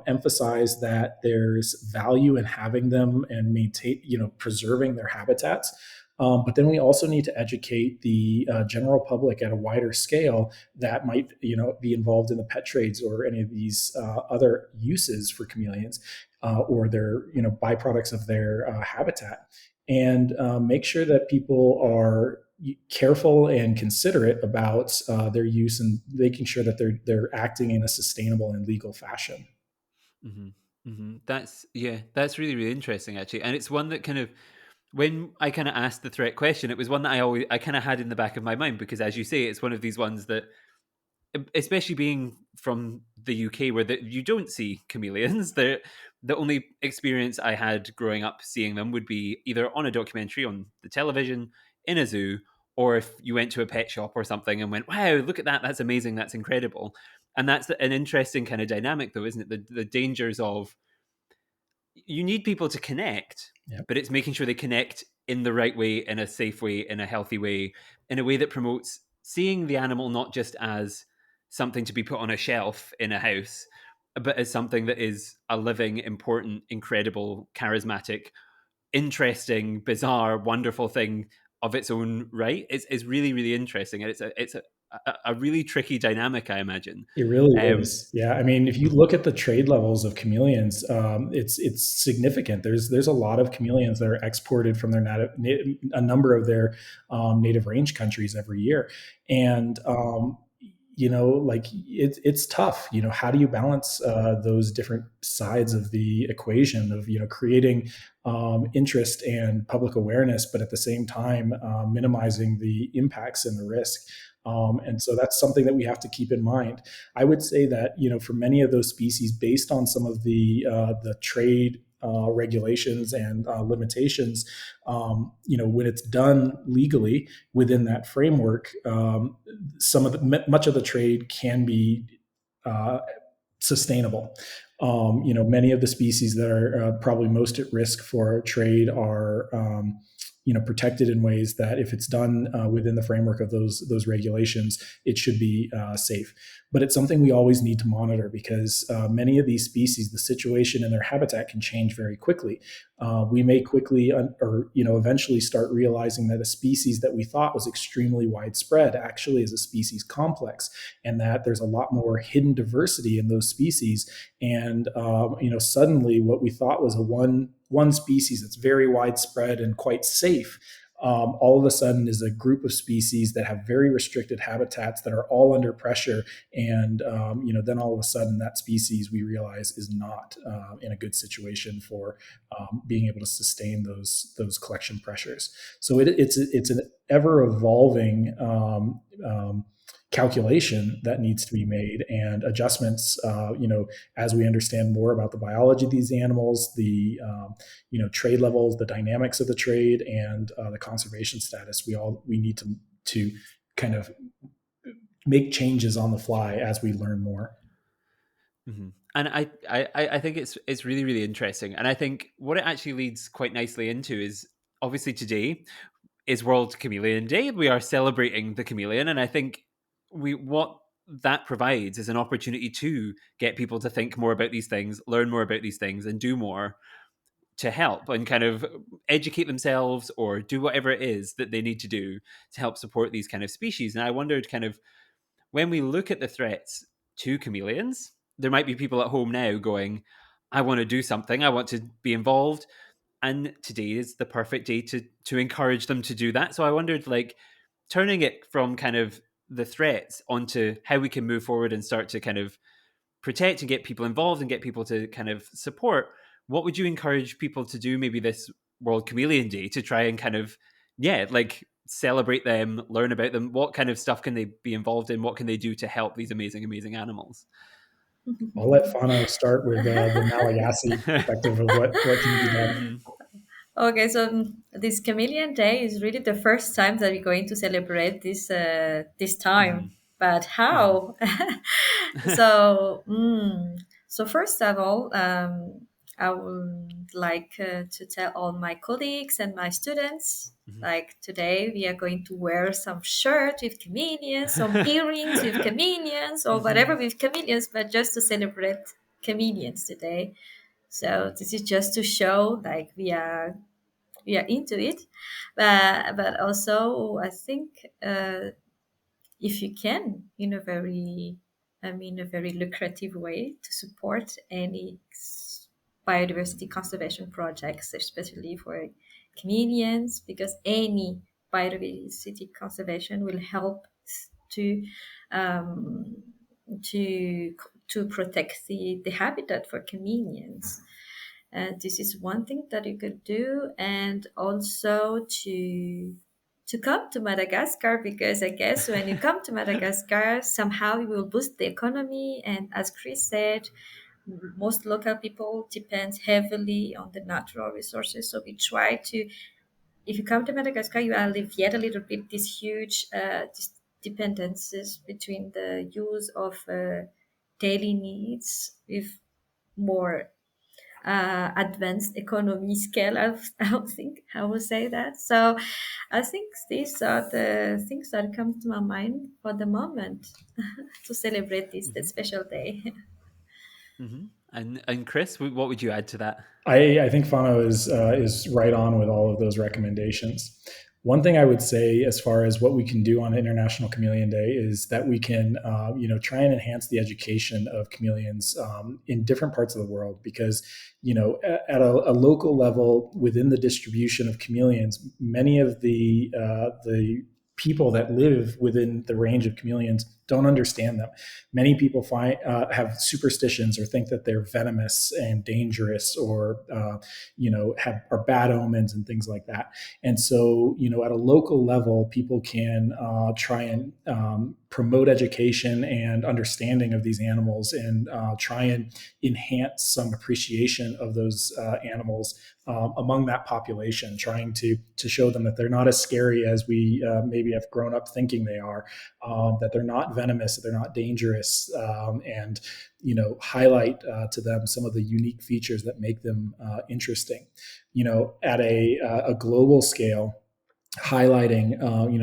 emphasize that there's value in having them and preserving their habitats. But then we also need to educate the general public at a wider scale that might, be involved in the pet trades or any of these other uses for chameleons, or their, byproducts of their habitat, and make sure that people are careful and considerate about their use, and making sure that they're acting in a sustainable and legal fashion. Mm-hmm. Mm-hmm. That's really, really interesting, actually. And it's one that kind of, when I kind of asked the threat question, it was one that I kind of had in the back of my mind, because as you say, it's one of these ones that, especially being from the UK, where you don't see chameleons. The only experience I had growing up seeing them would be either on a documentary on the television, in a zoo, or if you went to a pet shop or something and went, wow, look at that, that's amazing, that's incredible. And that's an interesting kind of dynamic, though, isn't it? The dangers of, you need people to connect, Yep. but it's making sure they connect in the right way, in a safe way, in a healthy way, in a way that promotes seeing the animal not just as something to be put on a shelf in a house, but as something that is a living, important, incredible, charismatic, interesting, bizarre, wonderful thing of its own right. Is really, really interesting, and it's a really tricky dynamic, I imagine. It really is. Yeah. I mean, if you look at the trade levels of chameleons, it's significant. There's a lot of chameleons that are exported from their a number of their native range countries every year. And, it's tough. How do you balance those different sides of the equation of, creating interest and public awareness, but at the same time, minimizing the impacts and the risk. And so that's something that we have to keep in mind. I would say that, for many of those species, based on some of the trade regulations and limitations, when it's done legally within that framework, much of the trade can be sustainable. Many of the species that are probably most at risk for trade are protected in ways that, if it's done within the framework of those regulations, it should be safe. But it's something we always need to monitor, because many of these species, the situation in their habitat can change very quickly. We may quickly eventually start realizing that a species that we thought was extremely widespread actually is a species complex, and that there's a lot more hidden diversity in those species. And suddenly what we thought was a one species that's very widespread and quite safe, all of a sudden is a group of species that have very restricted habitats that are all under pressure. And then all of a sudden that species, we realize, is not in a good situation for being able to sustain those collection pressures. So it's an ever evolving calculation that needs to be made, and adjustments as we understand more about the biology of these animals, the trade levels, the dynamics of the trade, and the conservation status. We need to kind of make changes on the fly as we learn more. Mm-hmm. And I think it's really, really interesting. And I think what it actually leads quite nicely into is, obviously today is World Chameleon Day. We are celebrating the chameleon, and I think what that provides is an opportunity to get people to think more about these things, learn more about these things, and do more to help and kind of educate themselves or do whatever it is that they need to do to help support these kind of species. And I wondered, kind of, when we look at the threats to chameleons, there might be people at home now going, I want to do something, I want to be involved. And today is the perfect day to encourage them to do that. So I wondered, like, turning it from kind of the threats onto how we can move forward and start to kind of protect and get people involved and get people to kind of support. What would you encourage people to do maybe this World Chameleon Day to try and kind of, celebrate them, learn about them? What kind of stuff can they be involved in? What can they do to help these amazing, amazing animals? I'll let Fano start with the Malagasy perspective of what can be done. Mm-hmm. Okay, so this Chameleon Day is really the first time that we're going to celebrate this time. Mm-hmm. But how? so, so first of all, I would like to tell all my colleagues and my students, like, today we are going to wear some shirt with chameleons, some earrings with chameleons, or whatever with chameleons, but just to celebrate chameleons today. So this is just to show, like, we are into it, but also I think if you can, in a very lucrative way, to support any biodiversity conservation projects, especially for chameleons, because any biodiversity conservation will help to um, to to protect the habitat for chameleons. This is one thing that you could do, and also to come to Madagascar, because I guess when you come to Madagascar, somehow you will boost the economy. And as Chris said, most local people depend heavily on the natural resources. So we try to, if you come to Madagascar, you alleviate a little bit these huge dependencies between the use of daily needs with more advanced economy scale. I think I would say that. So I think these are the things that come to my mind for the moment to celebrate this special day. Mm-hmm. And Chris, what would you add to that? I think Fano is right on with all of those recommendations. One thing I would say, as far as what we can do on International Chameleon Day, is that we can, try and enhance the education of chameleons in different parts of the world. Because, at a local level, within the distribution of chameleons, many of the people that live within the range of chameleons don't understand them. Many people have superstitions or think that they're venomous and dangerous, or are bad omens and things like that. And so, at a local level, people can try and promote education and understanding of these animals, and try and enhance some appreciation of those animals among that population, trying to show them that they're not as scary as we maybe have grown up thinking they are, that they're not venomous, that they're not dangerous, and highlight to them some of the unique features that make them interesting. At a global scale, highlighting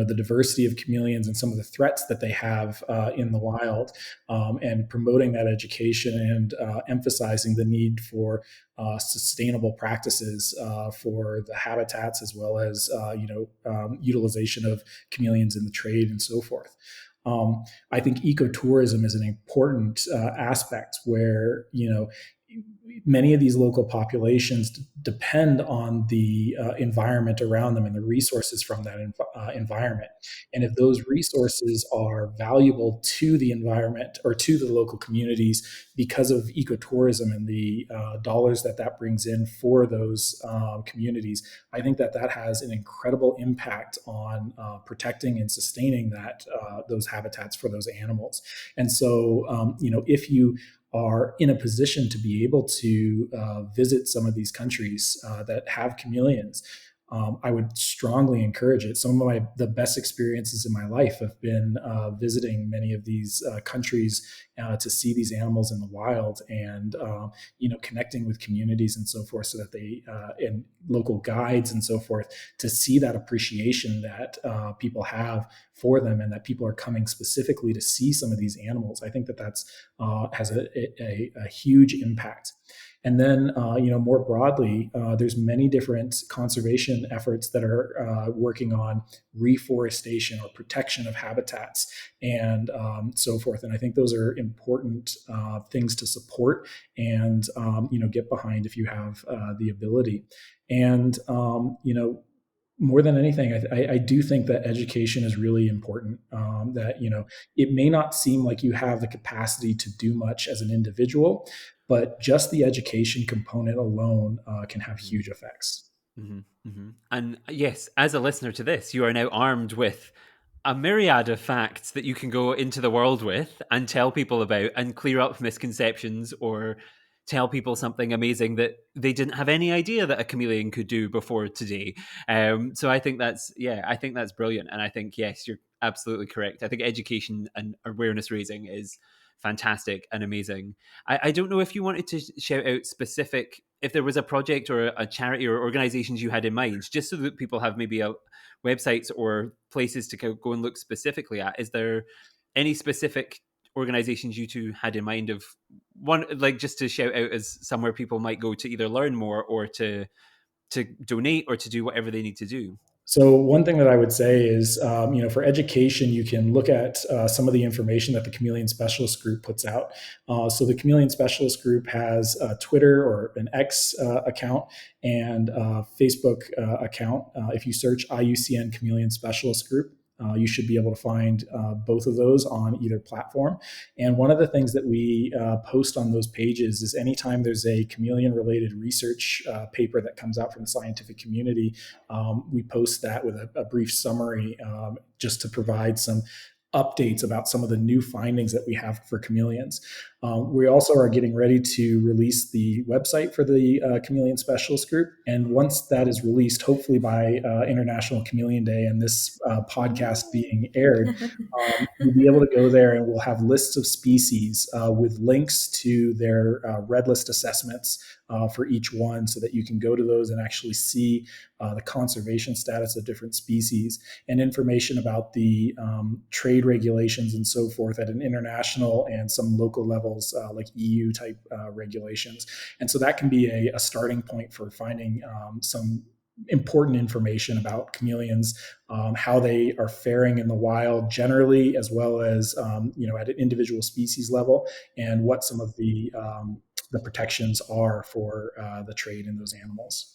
the diversity of chameleons and some of the threats that they have in the wild, and promoting that education and emphasizing the need for sustainable practices for the habitats, as well as utilization of chameleons in the trade and so forth. I think ecotourism is an important aspect where many of these local populations depend on the environment around them and the resources from that environment. And if those resources are valuable to the environment or to the local communities because of ecotourism and the dollars that brings in for those communities, I think that has an incredible impact on protecting and sustaining those habitats for those animals. And so, if you are in a position to be able to visit some of these countries that have chameleons, I would strongly encourage it. Some of the best experiences in my life have been visiting many of these countries to see these animals in the wild, and connecting with communities and so forth, so that they and local guides and so forth, to see that appreciation that people have for them, and that people are coming specifically to see some of these animals. I think that has a huge impact. And then, more broadly, there's many different conservation efforts that are working on reforestation or protection of habitats and so forth. And I think those are important things to support and, get behind if you have the ability. And, more than anything, I do think that education is really important. That it may not seem like you have the capacity to do much as an individual, but just the education component alone can have huge effects. Mm-hmm, mm-hmm. And yes, as a listener to this, you are now armed with a myriad of facts that you can go into the world with and tell people about and clear up misconceptions, or tell people something amazing that they didn't have any idea that a chameleon could do before today. So I think that's brilliant. And I think, yes, you're absolutely correct. I think education and awareness raising is fantastic and amazing. I don't know if you wanted to shout out specific, if there was a project or a charity or organizations you had in mind, just so that people have maybe websites or places to go and look specifically at. Is there any specific organizations you two had in mind, of one, like, just to shout out as somewhere people might go to either learn more or to donate or to do whatever they need to do? So one thing that I would say is, for education, you can look at some of the information that the Chameleon Specialist Group puts out. So the Chameleon Specialist Group has a Twitter or an X account and a Facebook account. If you search IUCN Chameleon Specialist Group, you should be able to find both of those on either platform. And one of the things that we post on those pages is anytime there's a chameleon-related research paper that comes out from the scientific community, we post that with a brief summary, just to provide some updates about some of the new findings that we have for chameleons. We also are getting ready to release the website for the Chameleon Specialist Group. And once that is released, hopefully by International Chameleon Day and this podcast being aired, you'll be able to go there, and we'll have lists of species with links to their red list assessments for each one, so that you can go to those and actually see the conservation status of different species, and information about the trade regulations and so forth at an international and some local levels, like EU type regulations. And so that can be a starting point for finding some important information about chameleons, how they are faring in the wild generally, as well as at an individual species level, and what some of the protections are for the trade in those animals.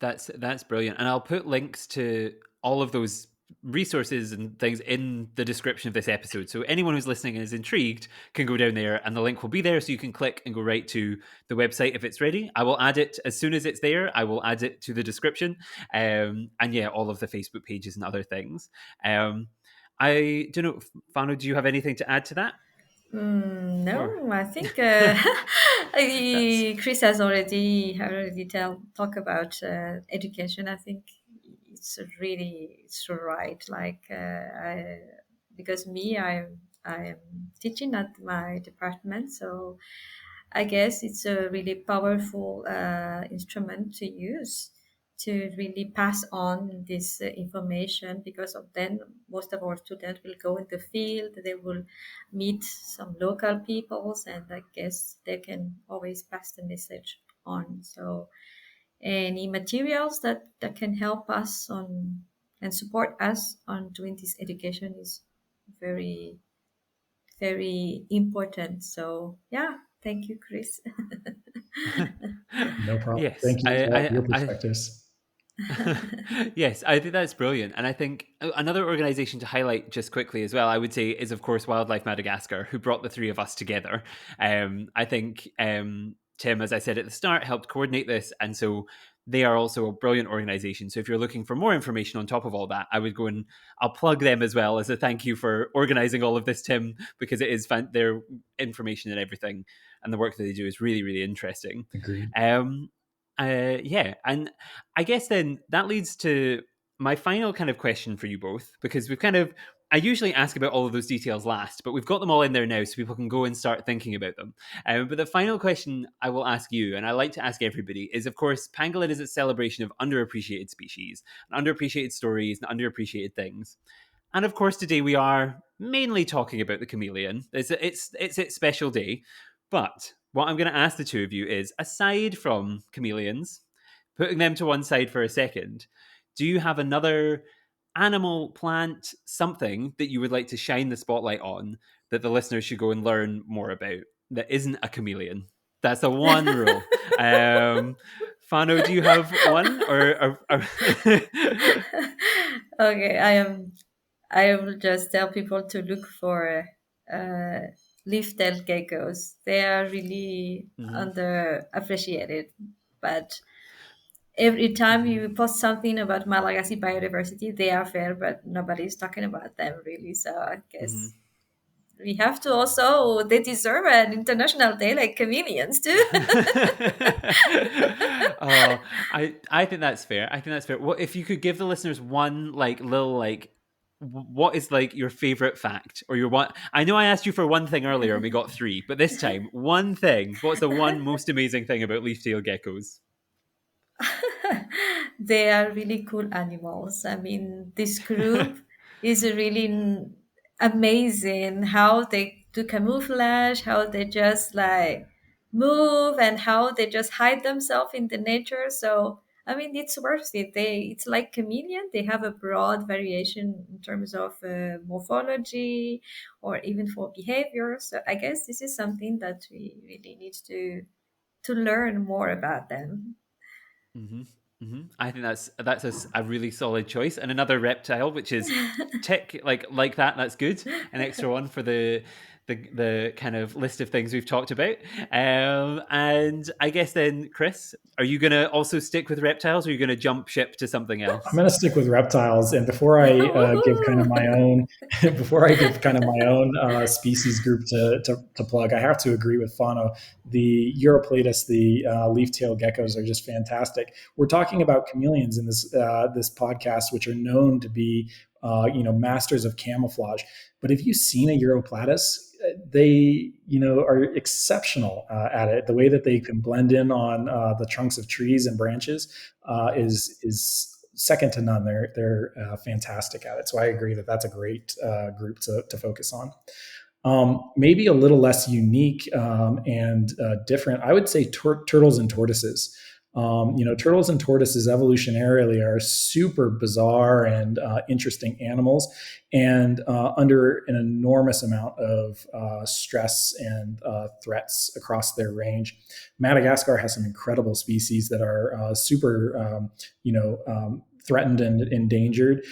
That's brilliant. And I'll put links to all of those resources and things in the description of this episode. So anyone who's listening and is intrigued can go down there, and the link will be there, so you can click and go right to the website if it's ready. I will add it as soon as it's there. I will add it to the description. And yeah, all of the Facebook pages and other things. I don't know, Fano, do you have anything to add to that? No, Or I think Chris has already talk about education. I think it's so right. Like, because me, I am teaching at my department. So I guess it's a really powerful instrument to use to really pass on this information, because of then most of our students will go in the field, they will meet some local peoples, and I guess they can always pass the message on. So any materials that can help us on and support us on doing this education is very, very important. So yeah, thank you, Chris. No problem. Yes, Thank you for all your perspectives. yes, I think that's brilliant. And I think another organization to highlight just quickly as well, I would say, is of course Wildlife Madagascar, who brought the three of us together. I think Tim, as I said at the start, helped coordinate this. And so they are also a brilliant organization. So if you're looking for more information on top of all that, I would go and I'll plug them as well as a thank you for organizing all of this, Tim, because it is their information and everything and the work that they do is really, really interesting. Agreed. Yeah, and I guess then that leads to my final kind of question for you both, because I usually ask about all of those details last, but we've got them all in there now so people can go and start thinking about them. But the final question I will ask you, and I like to ask everybody, is of course, pangolin is a celebration of underappreciated species, and underappreciated stories, and underappreciated things. And of course, today we are mainly talking about the chameleon. It's its special day. But what I'm going to ask the two of you is, aside from chameleons, putting them to one side for a second, do you have another animal, plant, something that you would like to shine the spotlight on that the listeners should go and learn more about that isn't a chameleon? That's the one rule. Fano, do you have one? Okay, I will just tell people to look for uh, leaf-tailed geckos. They are really Mhm. underappreciated, but every time you post something about Malagasy biodiversity, they are there, but nobody's talking about them really. So I Mhm. guess we have to also, they deserve an international day like chameleons too. Oh, I think that's fair. I think that's fair. What if you could give the listeners one like little like what is like your favorite fact or your one? I know I asked you for one thing earlier and we got three, but this time one thing. What's the one most amazing thing about leaf-tailed geckos? They are really cool animals. I mean, this group is really amazing how they do camouflage, how they just like move, and how they just hide themselves in the nature. So, I mean, it's worth it. It's like chameleon. They have a broad variation in terms of morphology or even for behavior. So, I guess this is something that we really need to learn more about them. Mm-hmm. Mm-hmm. I think that's a really solid choice, and another reptile, which is tick like that. That's good. An extra one for the kind of list of things we've talked about. And I guess then, Chris, are you going to also stick with reptiles, or are you going to jump ship to something I'm else? going to stick with reptiles, and before I give kind of my Woohoo! own, before I give kind of my own species group to plug, I have to agree with Fano. The Europlatus, the leaf-tailed geckos, are just fantastic. We're talking about chameleons in this podcast, which are known to be masters of camouflage. But have you seen a Europlatus? They are exceptional at it. The way that they can blend in on the trunks of trees and branches is second to none. They're fantastic at it. So I agree that that's a great group to focus on. Maybe a little less unique and different. I would say turtles and tortoises. Turtles and tortoises evolutionarily are super bizarre and interesting animals, and under an enormous amount of stress and threats across their range. Madagascar has some incredible species that are super, threatened and endangered.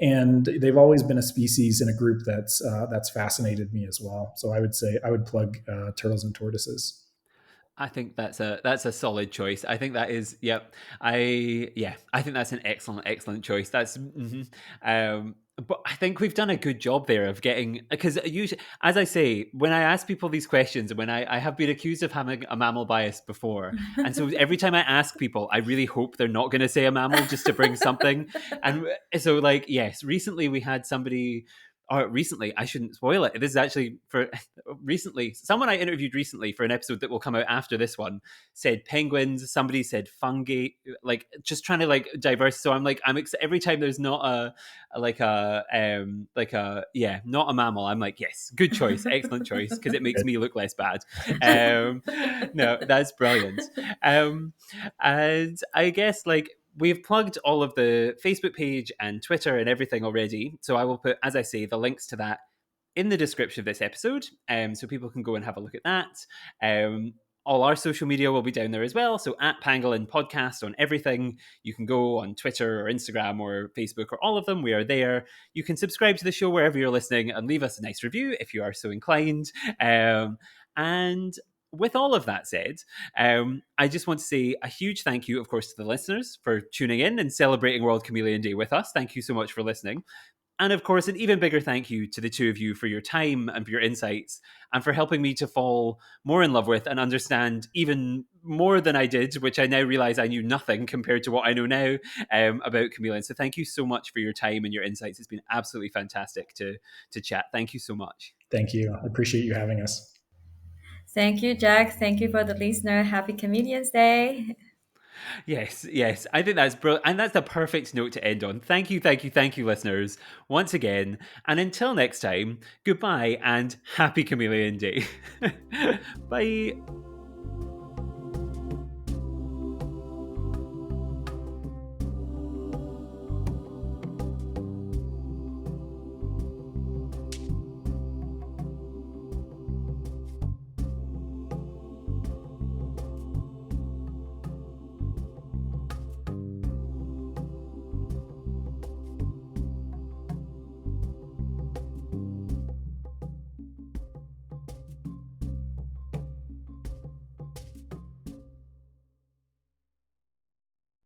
And they've always been a species in a group that's fascinated me as well. So I would say I would plug turtles and tortoises. I think that's a solid choice. I think that is, yep. I think that's an excellent choice. But I think we've done a good job there of getting, because usually, as I say, when I ask people these questions, when I have been accused of having a mammal bias before, and so every time I ask people, I really hope they're not going to say a mammal just to bring something. And so, like, yes, recently we had somebody or recently, I shouldn't spoil it. This is actually for recently, someone I interviewed recently for an episode that will come out after this one said penguins. Somebody said fungi, like just trying to like diverse. So I'm like, every time there's not not a mammal. I'm like, yes, good choice, excellent choice, because it makes me look less bad. No, that's brilliant. And I guess like we've plugged all of the Facebook page and Twitter and everything already. So I will put, as I say, the links to that in the description of this episode, so people can go and have a look at that. All our social media will be down there as well. So at Pangolin Podcast on everything. You can go on Twitter or Instagram or Facebook or all of them. We are there. You can subscribe to the show wherever you're listening and leave us a nice review if you are so inclined. And with all of that said, I just want to say a huge thank you, of course, to the listeners for tuning in and celebrating World Chameleon Day with us. Thank you so much for listening. And of course, an even bigger thank you to the two of you for your time and for your insights and for helping me to fall more in love with and understand even more than I did, which I now realize I knew nothing compared to what I know now about chameleons. So thank you so much for your time and your insights. It's been absolutely fantastic to chat. Thank you so much. Thank you. I appreciate you having us. Thank you, Jack. Thank you for the listener. Happy Chameleons Day. Yes. I think that's brilliant. And that's the perfect note to end on. Thank you, listeners, once again. And until next time, goodbye and happy Chameleon Day. Bye.